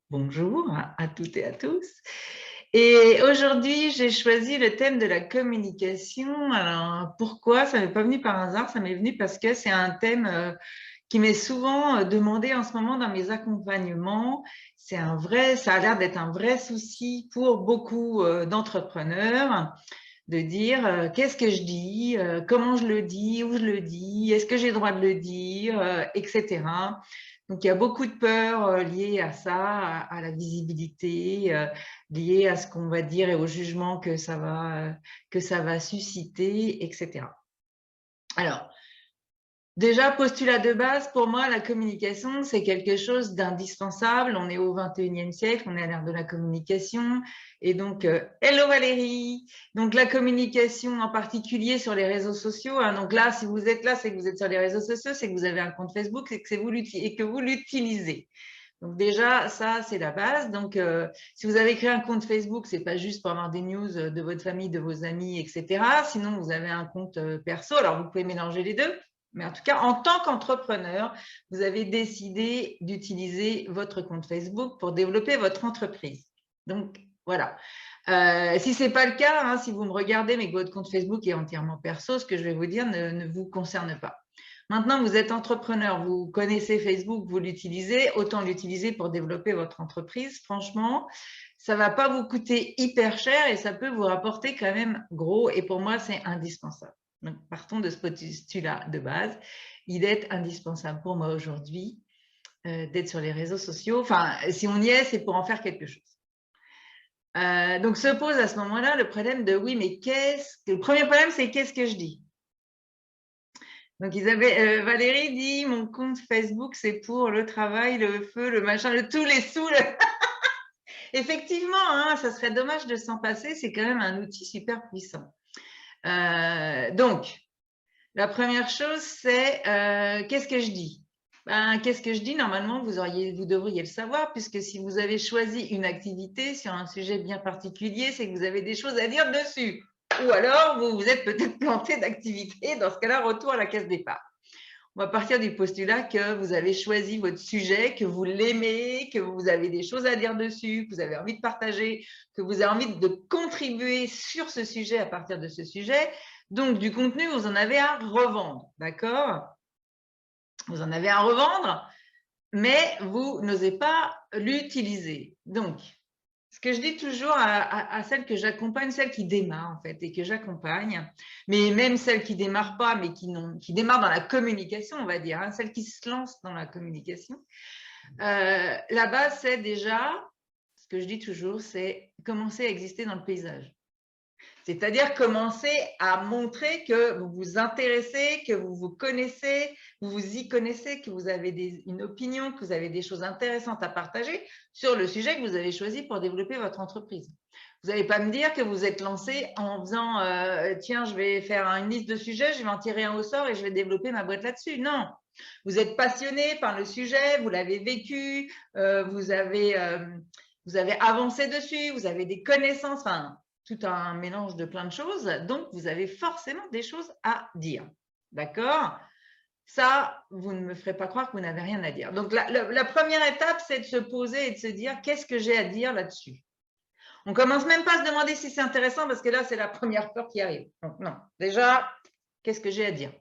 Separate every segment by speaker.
Speaker 1: Bonjour à toutes et à tous. Et aujourd'hui, j'ai choisi le thème de la communication. Alors, pourquoi? Ça m'est pas venu par hasard, ça m'est venu parce que c'est un thème qui m'est souvent demandé en ce moment dans mes accompagnements. Ça a l'air d'être un vrai souci pour beaucoup d'entrepreneurs de dire qu'est-ce que je dis, comment je le dis, où je le dis, est-ce que j'ai le droit de le dire, etc. Donc, il y a beaucoup de peurs liées à ça, à la visibilité, liées à ce qu'on va dire et au jugement que ça va susciter, etc. Alors, déjà, postulat de base, pour moi, la communication, c'est quelque chose d'indispensable. On est au 21e siècle, on est à l'ère de la communication. Et donc, hello Valérie! Donc, la communication en particulier sur les réseaux sociaux. Hein. Donc là, si vous êtes là, c'est que vous êtes sur les réseaux sociaux, c'est que vous avez un compte Facebook et que vous l'utilisez. Donc déjà, ça, c'est la base. Donc, si vous avez créé un compte Facebook, ce n'est pas juste pour avoir des news de votre famille, de vos amis, etc. Sinon, vous avez un compte perso. Alors, vous pouvez mélanger les deux. Mais en tout cas, en tant qu'entrepreneur, vous avez décidé d'utiliser votre compte Facebook pour développer votre entreprise. Donc, voilà. Si ce n'est pas le cas, hein, si vous me regardez mais que votre compte Facebook est entièrement perso, ce que je vais vous dire ne vous concerne pas. Maintenant, vous êtes entrepreneur, vous connaissez Facebook, vous l'utilisez, autant l'utiliser pour développer votre entreprise. Franchement, ça ne va pas vous coûter hyper cher et ça peut vous rapporter quand même gros. Et pour moi, c'est indispensable. Donc, partons de ce postulat de base. Il est indispensable pour moi aujourd'hui d'être sur les réseaux sociaux. Enfin, si on y est, c'est pour en faire quelque chose. Donc, se pose à ce moment-là le problème de oui, mais le premier problème, c'est qu'est-ce que je dis? Donc, Valérie dit, mon compte Facebook, c'est pour le travail, le feu, le machin, tous les sous. Effectivement, hein, ça serait dommage de s'en passer. C'est quand même un outil super puissant. Donc, la première chose, c'est qu'est-ce que je dis? Qu'est-ce que je dis? Normalement, vous devriez le savoir, puisque si vous avez choisi une activité sur un sujet bien particulier, c'est que vous avez des choses à dire dessus. Ou alors, vous vous êtes peut-être planté d'activité. Dans ce cas-là, retour à la case départ. On va partir du postulat que vous avez choisi votre sujet, que vous l'aimez, que vous avez des choses à dire dessus, que vous avez envie de partager, que vous avez envie de contribuer sur ce sujet à partir de ce sujet. Donc, du contenu, vous en avez à revendre, d'accord? Vous en avez à revendre, mais vous n'osez pas l'utiliser. Donc, ce que je dis toujours à celles que j'accompagne, celles qui démarrent en fait et que j'accompagne, mais même celles qui ne démarrent pas, mais qui démarrent dans la communication, on va dire, hein, celles qui se lancent dans la communication, la base, c'est déjà, ce que je dis toujours, c'est commencer à exister dans le paysage. C'est-à-dire commencer à montrer que vous vous intéressez, que vous vous connaissez, vous vous y connaissez, que vous avez une opinion, que vous avez des choses intéressantes à partager sur le sujet que vous avez choisi pour développer votre entreprise. Vous n'allez pas me dire que vous êtes lancé en faisant tiens, je vais faire une liste de sujets, je vais en tirer un au sort et je vais développer ma boîte là-dessus. Non, vous êtes passionné par le sujet, vous l'avez vécu, vous avez avancé dessus, vous avez des connaissances, enfin, tout un mélange de plein de choses. Donc, vous avez forcément des choses à dire. D'accord? Ça, vous ne me ferez pas croire que vous n'avez rien à dire. Donc, la première étape, c'est de se poser et de se dire qu'est-ce que j'ai à dire là-dessus? On ne commence même pas à se demander si c'est intéressant parce que là, c'est la première peur qui arrive. Donc, non. Déjà, qu'est-ce que j'ai à dire?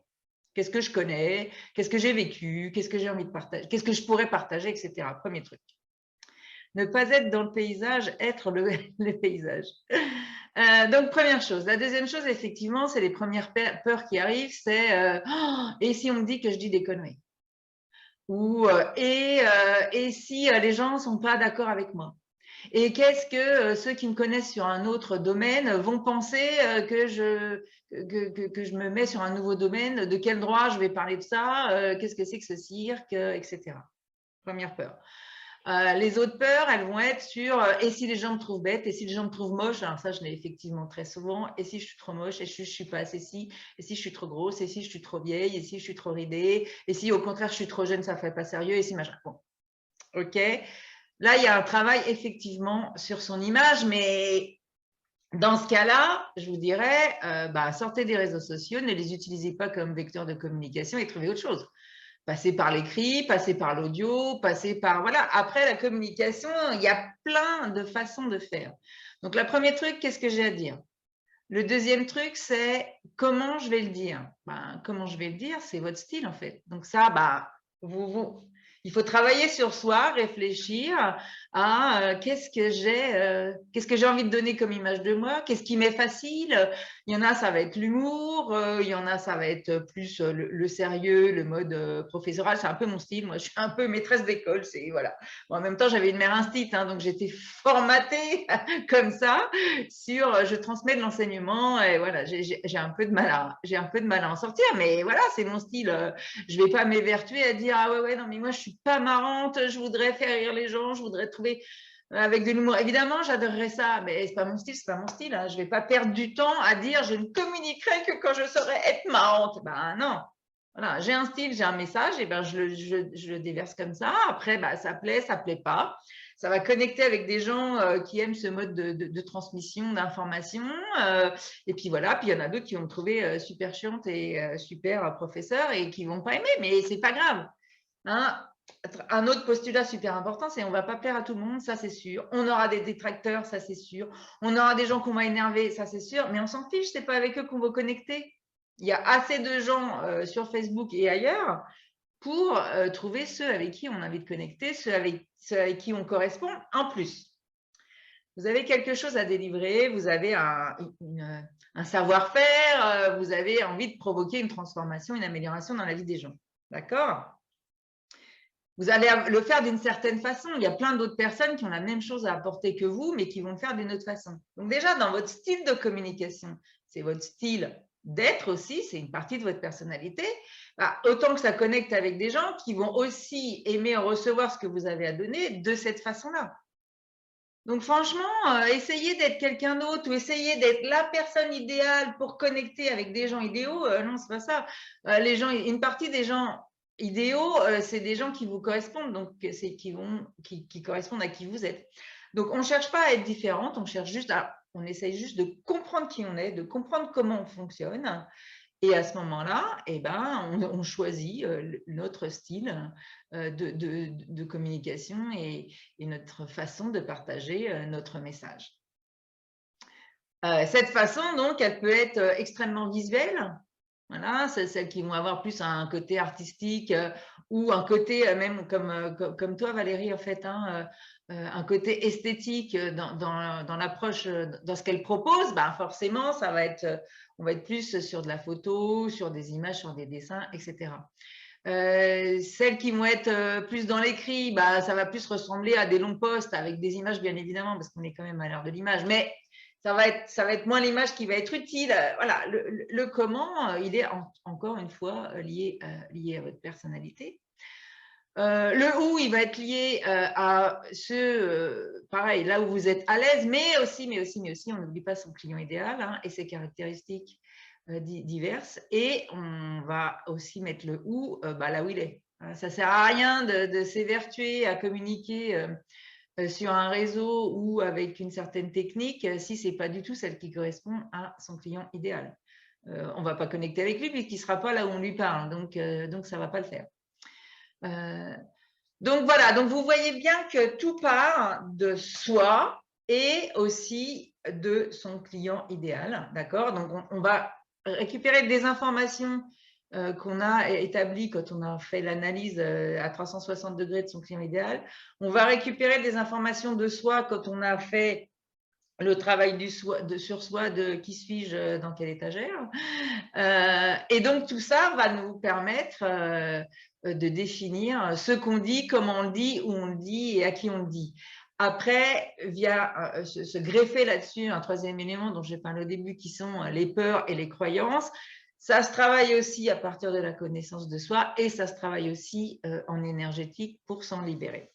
Speaker 1: Qu'est-ce que je connais? Qu'est-ce que j'ai vécu? Qu'est-ce que j'ai envie de partager? Qu'est-ce que je pourrais partager, etc. Premier truc. Ne pas être dans le paysage, être le paysage. Donc, première chose. La deuxième chose, effectivement, c'est les premières peurs qui arrivent, c'est et si on me dit que je dis des conneries? Ou et si les gens ne sont pas d'accord avec moi? Et qu'est-ce que ceux qui me connaissent sur un autre domaine vont penser que je me mets sur un nouveau domaine? De quel droit je vais parler de ça? Qu'est-ce que c'est que ce cirque, etc. Première peur. Les autres peurs, elles vont être sur et si les gens me trouvent bête, et si les gens me trouvent moche, alors ça je l'ai effectivement très souvent, et si je suis trop moche, et si je suis pas assez si, et si je suis trop grosse, et si je suis trop vieille, et si je suis trop ridée, et si au contraire je suis trop jeune, ça fait pas sérieux, et si machin. Bon, ok. Là, il y a un travail effectivement sur son image, mais dans ce cas-là, je vous dirais, sortez des réseaux sociaux, ne les utilisez pas comme vecteur de communication et trouvez autre chose. Passer par l'écrit, passer par l'audio, passer par… Voilà. Après, la communication, il y a plein de façons de faire. Donc, le premier truc, qu'est-ce que j'ai à dire? Le deuxième truc, c'est comment je vais le dire. Ben, comment je vais le dire, c'est votre style, en fait. Donc ça, bah, il faut travailler sur soi, réfléchir à qu'est-ce que j'ai envie de donner comme image de moi, qu'est-ce qui m'est facile. Il y en a, ça va être l'humour, il y en a, ça va être plus le sérieux, le mode professoral. C'est un peu mon style. Moi, je suis un peu maîtresse d'école. Voilà. Bon, en même temps, j'avais une mère instite, hein, donc j'étais formatée comme ça je transmets de l'enseignement et voilà, j'ai un peu de mal à en sortir, mais voilà, c'est mon style. Je vais pas m'évertuer à dire ah ouais non mais moi je suis pas marrante, je voudrais faire rire les gens, je voudrais trouver avec de l'humour. Évidemment, j'adorerais ça, mais c'est pas mon style, hein. Je vais pas perdre du temps à dire je ne communiquerai que quand je saurai être marrante. Ben non. Voilà, j'ai un style, j'ai un message, et ben je le déverse comme ça. Après, ben, ça plaît pas. Ça va connecter avec des gens qui aiment ce mode de transmission d'informations. Et puis voilà, puis il y en a d'autres qui vont me trouver super chiante et super professeur et qui vont pas aimer, mais c'est pas grave. Hein. Un autre postulat super important, c'est on va pas plaire à tout le monde, ça c'est sûr. On aura des détracteurs, ça c'est sûr. On aura des gens qu'on va énerver, ça c'est sûr. Mais on s'en fiche, c'est pas avec eux qu'on va connecter. Il y a assez de gens sur Facebook et ailleurs pour trouver ceux avec qui on a envie de connecter, ceux avec qui on correspond. En plus, vous avez quelque chose à délivrer, vous avez un savoir-faire, vous avez envie de provoquer une transformation, une amélioration dans la vie des gens. D'accord? Vous allez le faire d'une certaine façon. Il y a plein d'autres personnes qui ont la même chose à apporter que vous, mais qui vont le faire d'une autre façon. Donc déjà, dans votre style de communication, c'est votre style d'être aussi, c'est une partie de votre personnalité. Bah, autant que ça connecte avec des gens qui vont aussi aimer recevoir ce que vous avez à donner de cette façon-là. Donc franchement, essayer d'être quelqu'un d'autre ou essayer d'être la personne idéale pour connecter avec des gens idéaux, non, c'est pas ça. Une partie des gens idéaux, c'est des gens qui vous correspondent, donc c'est qui correspondent à qui vous êtes. Donc on ne cherche pas à être différente, on essaye juste de comprendre qui on est, de comprendre comment on fonctionne. Et à ce moment-là, eh ben, on choisit notre style de communication et notre façon de partager notre message. Cette façon, donc, elle peut être extrêmement visuelle. Voilà, c'est celles qui vont avoir plus un côté artistique ou un côté même comme toi, Valérie, en fait, hein, un côté esthétique dans l'approche, dans ce qu'elle propose. Ben, forcément, on va être plus sur de la photo, sur des images, sur des dessins, etc. Celles qui vont être plus dans l'écrit, bah, ça va plus ressembler à des longs posts avec des images, bien évidemment, parce qu'on est quand même à l'ère de l'image. Mais ça va être moins l'image qui va être utile. Voilà, le comment, il est encore une fois lié à votre personnalité. Le où, il va être lié à pareil, là où vous êtes à l'aise, mais aussi, on n'oublie pas son client idéal hein, et ses caractéristiques diverses. Et on va aussi mettre le où là où il est. Ça ne sert à rien de s'évertuer à communiquer sur un réseau ou avec une certaine technique si ce n'est pas du tout celle qui correspond à son client idéal. On ne va pas connecter avec lui puisqu'il ne sera pas là où on lui parle, donc ça ne va pas le faire. Donc voilà, donc vous voyez bien que tout part de soi et aussi de son client idéal, d'accord? Donc on va récupérer des informations qu'on a établies quand on a fait l'analyse à 360 degrés de son client idéal. On va récupérer des informations de soi quand on a fait le travail sur soi de qui suis-je dans quelle étagère. Et donc tout ça va nous permettre de définir ce qu'on dit, comment on le dit, où on le dit et à qui on le dit. Après, via se greffer là-dessus, un troisième élément dont j'ai parlé au début, qui sont les peurs et les croyances, ça se travaille aussi à partir de la connaissance de soi et ça se travaille aussi en énergétique pour s'en libérer.